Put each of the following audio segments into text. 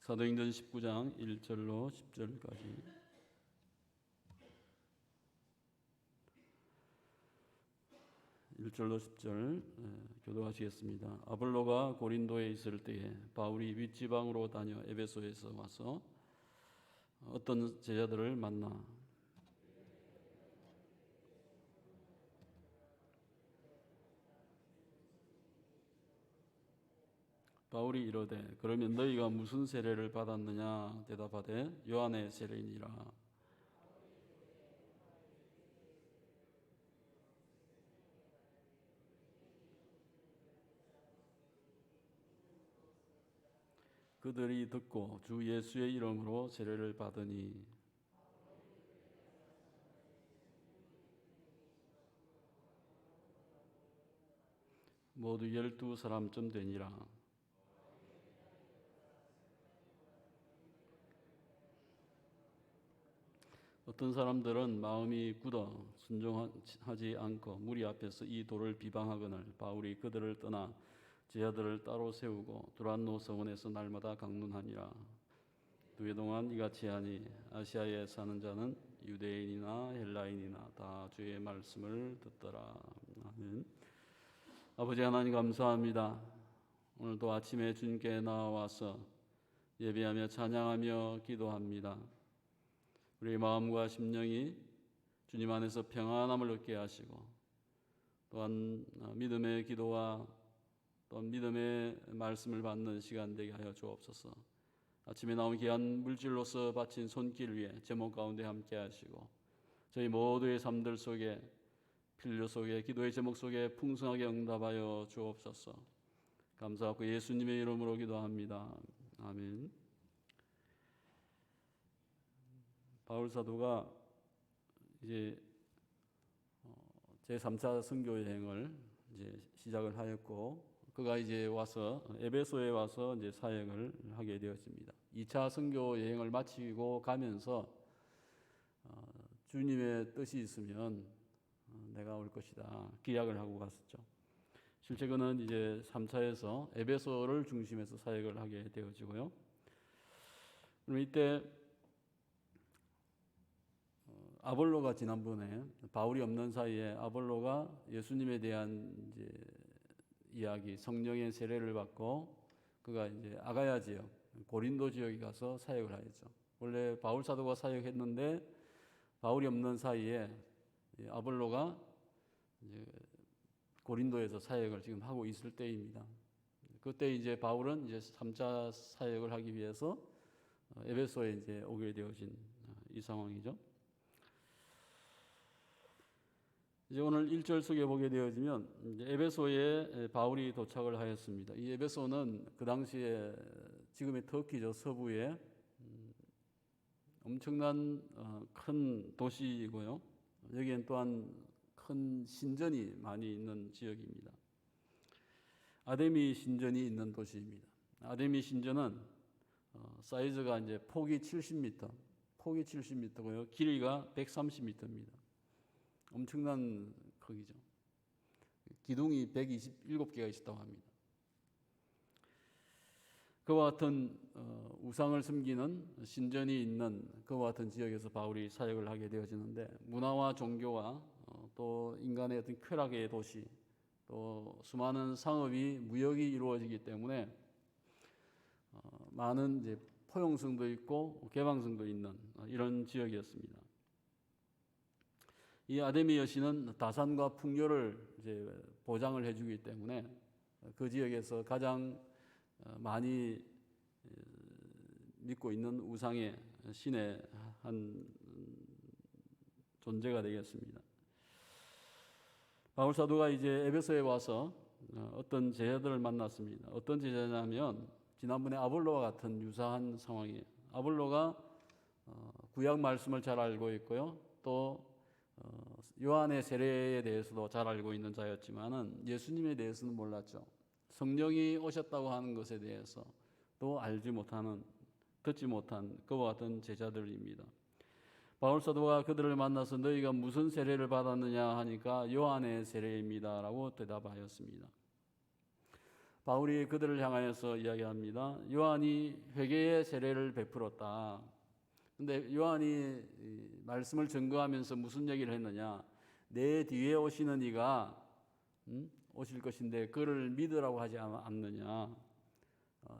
사도행전 19장 1절로 10절까지. (1절로 10절) 교도하시겠습니다. 아볼로가 고린도에 있을 때에 바울이 윗지방으로 다녀 에베소에서 와서 어떤 제자들을 만나 바울이 이르되 그러면 너희가 무슨 세례를 받았느냐 대답하되 요한의 세례니라. 그들이 듣고 주 예수의 이름으로 세례를 받으니 모두 12사람쯤 되니라. 어떤 사람들은 마음이 굳어 순종하지 않고 무리 앞에서 이 도를 비방하거늘 바울이 그들을 떠나 제자들을 따로 세우고 두란노 성원에서 날마다 강론하니라. 2해 동안 이같이 하니 아시아에 사는 자는 유대인이나 헬라인이나 다 주의 말씀을 듣더라. 아멘. 아버지 하나님 감사합니다. 오늘도 아침에 주님께 나와서 예배하며 찬양하며 기도합니다. 우리의 마음과 심령이 주님 안에서 평안함을 얻게 하시고 또한 믿음의 기도와 또한 믿음의 말씀을 받는 시간 되게 하여 주옵소서. 아침에 나온 귀한 물질로서 바친 손길 위에 제목 가운데 함께 하시고 저희 모두의 삶들 속에 필요 속에 기도의 제목 속에 풍성하게 응답하여 주옵소서. 감사하고 예수님의 이름으로 기도합니다. 아멘. 바울 사도가 이제 제3차 선교 여행을 이제 시작을 하였고 그가 이제 와서 에베소에 와서 이제 사역을 하게 되었습니다. 2차 선교 여행을 마치고 가면서 주님의 뜻이 있으면 내가 올 것이다 기약을 하고 갔었죠. 실제 그는 이제 3차에서 에베소를 중심해서 사역을 하게 되어지고요. 그럼 이때 아볼로가 지난번에 바울이 없는 사이에 아볼로가 예수님에 대한 이제 이야기, 성령의 세례를 받고 그가 이제 아가야 지역, 고린도 지역에 가서 사역을 하였죠. 원래 바울 사도가 사역했는데 바울이 없는 사이에 아볼로가 이제 고린도에서 사역을 지금 하고 있을 때입니다. 그때 이제 바울은 이제 3차 사역을 하기 위해서 에베소에 이제 오게 되어진 이 상황이죠. 이제 오늘 1절 속에 보게 되어지면 이제 에베소에 바울이 도착을 하였습니다. 이 에베소는 그 당시에 지금의 터키죠. 서부에 엄청난 큰 도시이고요. 여기엔 또한 큰 신전이 많이 있는 지역입니다. 아데미 신전이 있는 도시입니다. 아데미 신전은 사이즈가 이제 폭이 70m고요. 길이가 130m입니다. 엄청난 크기죠. 기둥이 127개가 있었다고 합니다. 그와 같은 우상을 섬기는 신전이 있는 그와 같은 지역에서 바울이 사역을 하게 되어지는데 문화와 종교와 또 인간의 어떤 쾌락의 도시 또 수많은 상업이 무역이 이루어지기 때문에 많은 이제 포용성도 있고 개방성도 있는 이런 지역이었습니다. 이 아데미 여신은 다산과 풍요를 이제 보장을 해주기 때문에 그 지역에서 가장 많이 믿고 있는 우상의 신의 한 존재가 되겠습니다. 바울 사도가 이제 에베소에 와서 어떤 제자들을 만났습니다. 어떤 제자냐면 지난번에 아볼로와 같은 유사한 상황이에요. 아볼로가 구약 말씀을 잘 알고 있고요. 또 요한의 세례에 대해서도 잘 알고 있는 자였지만은 예수님에 대해서는 몰랐죠. 성령이 오셨다고 하는 것에 대해서 또 알지 못하는, 듣지 못한 그와 같은 제자들입니다. 바울 사도가 그들을 만나서 너희가 무슨 세례를 받았느냐 하니까 요한의 세례입니다 라고 대답하였습니다. 바울이 그들을 향하여서 이야기합니다. 요한이 회개의 세례를 베풀었다. 근데 요한이 말씀을 증거하면서 무슨 얘기를 했느냐? 내 뒤에 오시는 이가 오실 것인데 그를 믿으라고 하지 않느냐?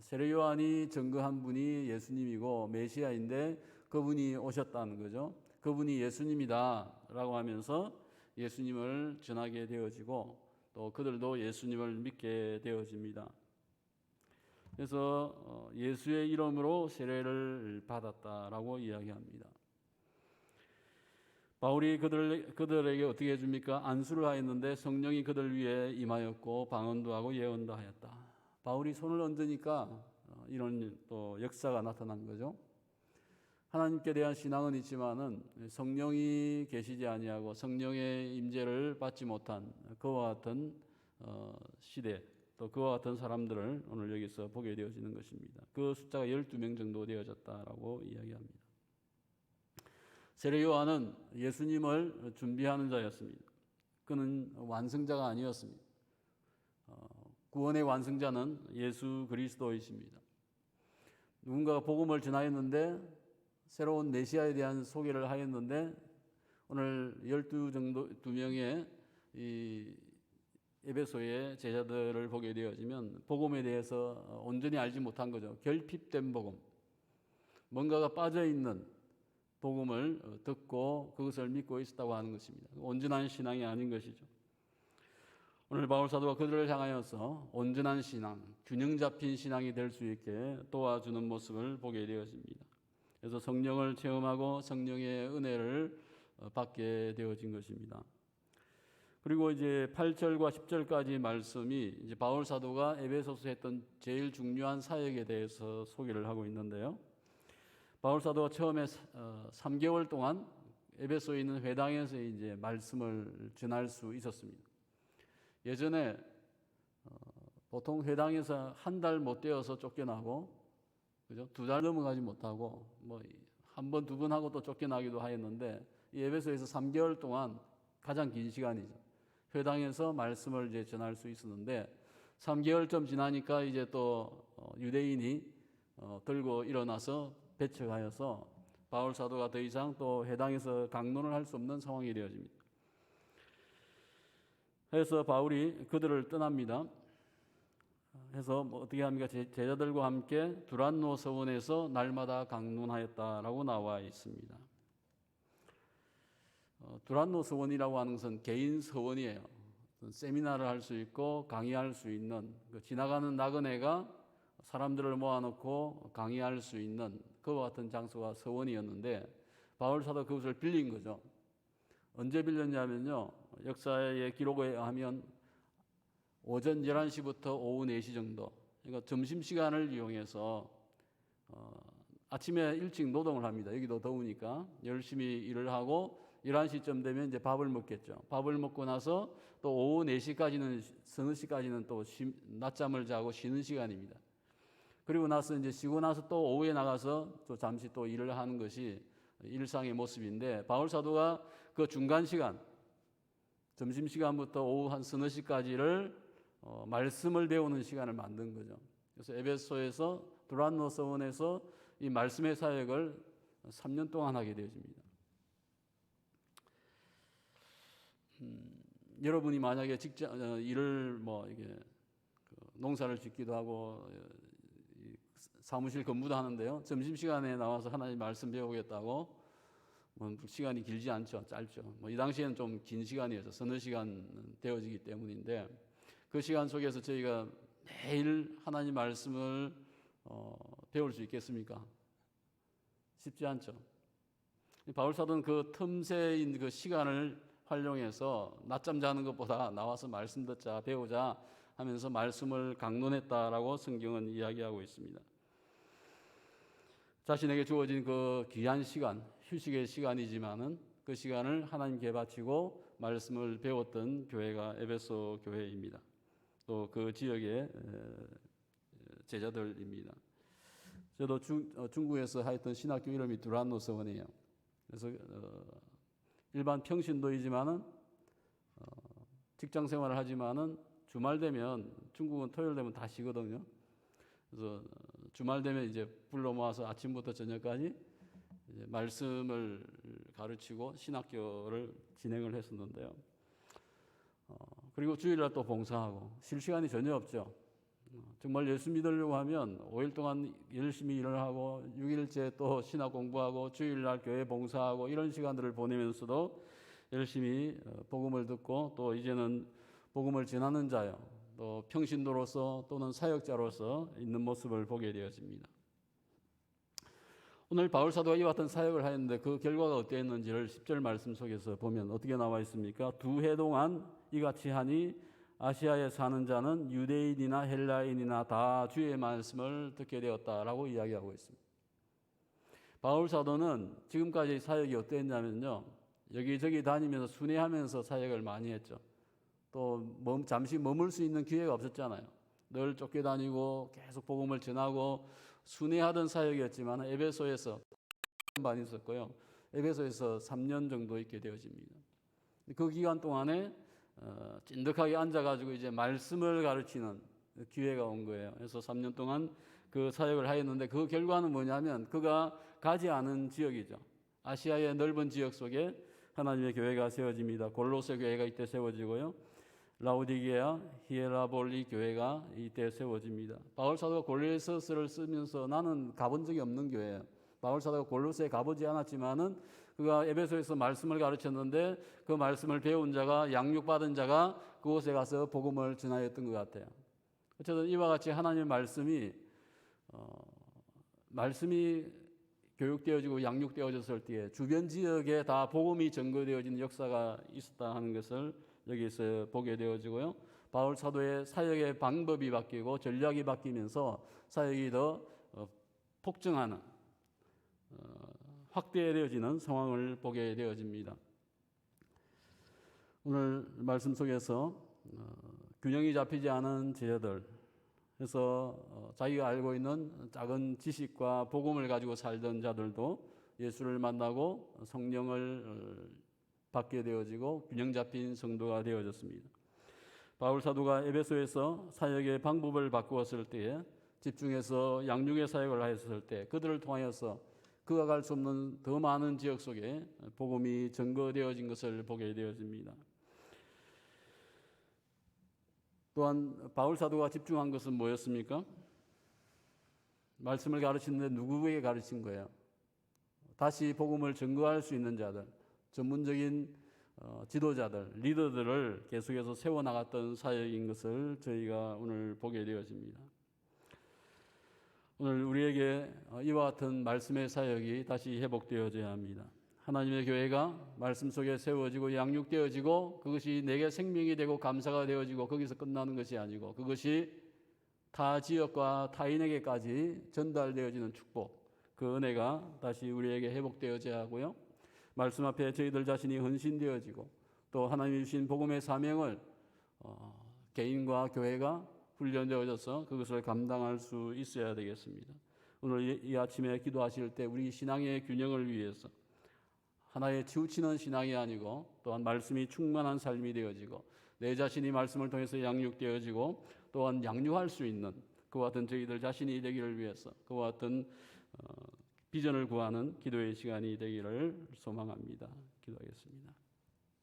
세례 요한이 증거한 분이 예수님이고 메시아인데 그분이 오셨다는 거죠. 그분이 예수님이다라고 하면서 예수님을 전하게 되어지고 또 그들도 예수님을 믿게 되어집니다. 그래서 예수의 이름으로 세례를 받았다라고 이야기합니다. 바울이 그들에게 어떻게 해줍니까? 안수를 하였는데 성령이 그들 위에 임하였고 방언도 하고 예언도 하였다. 바울이 손을 얹으니까 이런 또 역사가 나타난 거죠. 하나님께 대한 신앙은 있지만은 성령이 계시지 아니하고 성령의 임재를 받지 못한 그와 같은 시대, 또 그와 같은 사람들을 오늘 여기서 보게 되어지는 것입니다. 그 숫자가 12명 정도 되어졌다라고 이야기합니다. 세례 요한은 예수님을 준비하는 자였습니다. 그는 완성자가 아니었습니다. 구원의 완성자는 예수 그리스도이십니다. 누군가가 복음을 전하였는데 새로운 메시아에 대한 소개를 하였는데 오늘 12명의 이 에베소의 제자들을 보게 되어지면 복음에 대해서 온전히 알지 못한 거죠. 결핍된 복음, 뭔가가 빠져있는 복음을 듣고 그것을 믿고 있었다고 하는 것입니다. 온전한 신앙이 아닌 것이죠. 오늘 바울 사도가 그들을 향하여서 온전한 신앙, 균형 잡힌 신앙이 될 수 있게 도와주는 모습을 보게 되어집니다. 그래서 성령을 체험하고 성령의 은혜를 받게 되어진 것입니다. 그리고 이제 8절과 10절까지 말씀이 이제 바울 사도가 에베소서 했던 제일 중요한 사역에 대해서 소개를 하고 있는데요. 바울 사도가 처음에 3개월 동안 에베소에 있는 회당에서 이제 말씀을 전할 수 있었습니다. 예전에 보통 회당에서 한 달 못 되어서 쫓겨나고, 그죠? 2달 넘어가지 못하고 뭐 한 번, 두 번 하고 또 쫓겨나기도 하였는데 이 에베소에서 3개월 동안 가장 긴 시간이죠. 회당에서 말씀을 이제 전할 수 있었는데 3개월쯤 지나니까 이제 또 유대인이 들고 일어나서 배척하여서 바울 사도가 더 이상 또 회당에서 강론을 할 수 없는 상황이 되어집니다. 그래서 바울이 그들을 떠납니다. 해서 뭐 어떻게 합니까? 제자들과 함께 두란노 서원에서 날마다 강론하였다라고 나와 있습니다. 두란노 서원이라고 하는 것은 개인 서원이에요. 세미나를 할 수 있고 강의할 수 있는, 지나가는 나그네가 사람들을 모아놓고 강의할 수 있는 그와 같은 장소가 서원이었는데 바울 사도 그것을 빌린 거죠. 언제 빌렸냐면요, 역사의 기록에 의하면 오전 11시부터 오후 4시 정도, 그러니까 점심시간을 이용해서 아침에 일찍 노동을 합니다. 여기도 더우니까 열심히 일을 하고 11시쯤 되면 이제 밥을 먹겠죠. 밥을 먹고 나서 또 오후 4시까지는, 서너 시까지는 또 낮잠을 자고 쉬는 시간입니다. 그리고 나서 이제 쉬고 나서 또 오후에 나가서 또 잠시 또 일을 하는 것이 일상의 모습인데 바울 사도가 그 중간 시간, 점심시간부터 오후 한 서너 시까지를 말씀을 배우는 시간을 만든 거죠. 그래서 에베소에서 두란노 서원에서 이 말씀의 사역을 3년 동안 하게 되어집니다. 여러분이 만약에 일을 뭐 이게 농사를 짓기도 하고 사무실 근무도 하는데요. 점심시간에 나와서 하나님 말씀 배우겠다고 뭐 시간이 길지 않죠. 짧죠. 뭐 이 당시에는 좀 긴 시간이어서 서너 시간 되어지기 때문인데 그 시간 속에서 저희가 매일 하나님 말씀을 배울 수 있겠습니까? 쉽지 않죠. 바울 사도는 그 틈새인 그 시간을 활용해서 낮잠 자는 것보다 나와서 말씀 듣자, 배우자 하면서 말씀을 강론했다라고 성경은 이야기하고 있습니다. 자신에게 주어진 그 귀한 시간, 휴식의 시간이지만은 그 시간을 하나님께 바치고 말씀을 배웠던 교회가 에베소 교회입니다. 또 그 지역의 제자들입니다. 저도 중국에서 하였던 신학교 이름이 두란노 서원이에요. 그래서 일반 평신도이지만은 직장 생활을 하지만은 주말 되면 중국은 토요일 되면 다 쉬거든요. 그래서 주말 되면 이제 불러 모아서 아침부터 저녁까지 이제 말씀을 가르치고 신학교를 진행을 했었는데요. 그리고 주일날 또 봉사하고 쉴 시간이 전혀 없죠. 정말 예수 믿으려고 하면 5일 동안 열심히 일을 하고 6일째 또 신학 공부하고 주일날 교회 봉사하고 이런 시간들을 보내면서도 열심히 복음을 듣고 또 이제는 복음을 전하는 자요, 또 평신도로서 또는 사역자로서 있는 모습을 보게 되어집니다. 오늘 바울 사도가 이와 같은 사역을 하였는데 그 결과가 어땠는지를 10절 말씀 속에서 보면 어떻게 나와 있습니까? 2해 동안 이같이 하니 아시아에 사는 자는 유대인이나 헬라인이나 다 주의 말씀을 듣게 되었다라고 이야기하고 있습니다. 바울 사도는 지금까지 사역이 어땠냐면요, 여기저기 다니면서 순회하면서 사역을 많이 했죠. 또 잠시 머물 수 있는 기회가 없었잖아요. 늘 쫓겨다니고 계속 복음을 전하고 순회하던 사역이었지만 에베소에서 많이 있었고요. 에베소에서 3년 정도 있게 되어집니다. 그 기간 동안에 찐득하게 앉아가지고 이제 말씀을 가르치는 기회가 온 거예요. 그래서 3년 동안 그 사역을 하였는데 그 결과는 뭐냐면 그가 가지 않은 지역이죠. 아시아의 넓은 지역 속에 하나님의 교회가 세워집니다. 골로새 교회가 이때 세워지고요. 라우디게아, 히에라볼리 교회가 이때 세워집니다. 바울 사도가 골로새서를 쓰면서 나는 가본 적이 없는 교회예요. 바울 사도가 골로새에 가보지 않았지만은 그가 에베소에서 말씀을 가르쳤는데 그 말씀을 배운 자가, 양육받은 자가 그곳에 가서 복음을 전하였던 것 같아요. 어쨌든 이와 같이 하나님의 말씀이 교육되어지고 양육되어졌을 때에 주변 지역에 다 복음이 전거되어지는 역사가 있었다 하는 것을 여기서 보게 되어지고요. 바울 사도의 사역의 방법이 바뀌고 전략이 바뀌면서 사역이 더 폭증하는, 확대되어지는 상황을 보게 되어집니다. 오늘 말씀 속에서 균형이 잡히지 않은 제자들, 그래서 자기가 알고 있는 작은 지식과 복음을 가지고 살던 자들도 예수를 만나고 성령을 받게 되어지고 균형 잡힌 성도가 되어졌습니다. 바울 사도가 에베소에서 사역의 방법을 바꾸었을 때에 집중해서 양육의 사역을 하였을 때 그들을 통하여서 그가 갈 수 없는 더 많은 지역 속에 복음이 전거되어진 것을 보게 되어집니다. 또한 바울 사도가 집중한 것은 뭐였습니까? 말씀을 가르치는데 누구에게 가르친 거예요? 다시 복음을 전거할 수 있는 자들, 전문적인 지도자들, 리더들을 계속해서 세워나갔던 사역인 것을 저희가 오늘 보게 되어집니다. 오늘 우리에게 이와 같은 말씀의 사역이 다시 회복되어져야 합니다. 하나님의 교회가 말씀 속에 세워지고 양육되어지고 그것이 내게 생명이 되고 감사가 되어지고 거기서 끝나는 것이 아니고 그것이 타 지역과 타인에게까지 전달되어지는 축복, 그 은혜가 다시 우리에게 회복되어져야 하고요. 말씀 앞에 저희들 자신이 헌신되어지고 또 하나님이 주신 복음의 사명을 개인과 교회가 훈련되어져서 그것을 감당할 수 있어야 되겠습니다. 오늘 이 아침에 기도하실 때 우리 신앙의 균형을 위해서 하나의 치우치는 신앙이 아니고 또한 말씀이 충만한 삶이 되어지고 내 자신이 말씀을 통해서 양육되어지고 또한 양육할 수 있는 그와 같은 저희들 자신이 되기를 위해서 그와 같은 비전을 구하는 기도의 시간이 되기를 소망합니다. 기도하겠습니다.